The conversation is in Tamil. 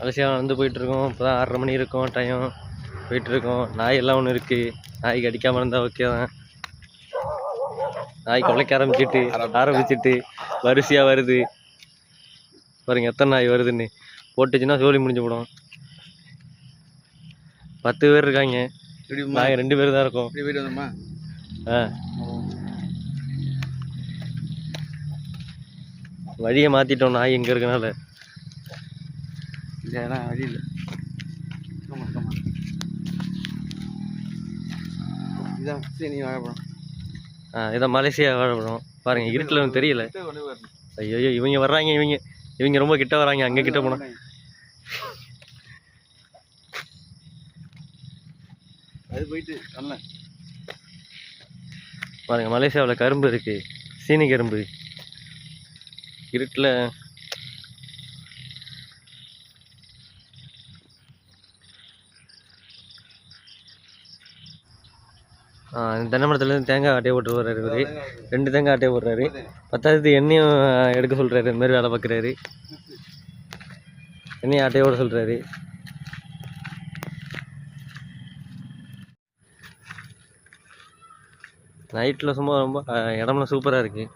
அலசியாக வந்து போயிட்டுருக்கோம். இப்போ தான் 6:30 மணி இருக்கும் டைம். போயிட்டுருக்கோம். நாய் எல்லாம் ஒன்று இருக்குது. நாய்க்கு அடிக்காமல் இருந்தால் ஓகே தான். நாய் கொலைக்க ஆரம்பிச்சிட்டு வரிசையாக வருது பாருங்க. எத்தனை நாய் வருதுன்னு போட்டுச்சுன்னா சோழி முடிஞ்சு போடும். 10 பேர் இருக்காங்க. நாங்கள் 2 பேர் தான் இருக்கோம். வழியை மாற்றிட்டோம் நாய் இங்கே இருக்கனால. வழி இல்லை. இதான் மலேசியா வாழைப்பழம். பாருங்க இருட்டில் ஒன்றும் தெரியல. ஐயோ இவங்க வர்றாங்க. இவங்க ரொம்ப கிட்ட வராங்க. அங்கே கிட்ட போனா அது போயிட்டு பாருங்க. மலேசியாவில் கரும்பு இருக்கு. சீனி கரும்பு இருட்டில். தென்னை மரத்துலேருந்து தேங்காய் ஆட்டையை போட்டு வர்றாரு. இவர் 2 தேங்காய் ஆட்டையை போடுறாரு. 10வது எண்ணெயும் எடுக்க சொல்கிறாரு. இந்த மாதிரி வேலை பார்க்குறாரு. எண்ணெய் ஆட்டையோட சொல்கிறாரு. நைட்டில் சும்மா ரொம்ப இடம்லாம் சூப்பராக இருக்குது.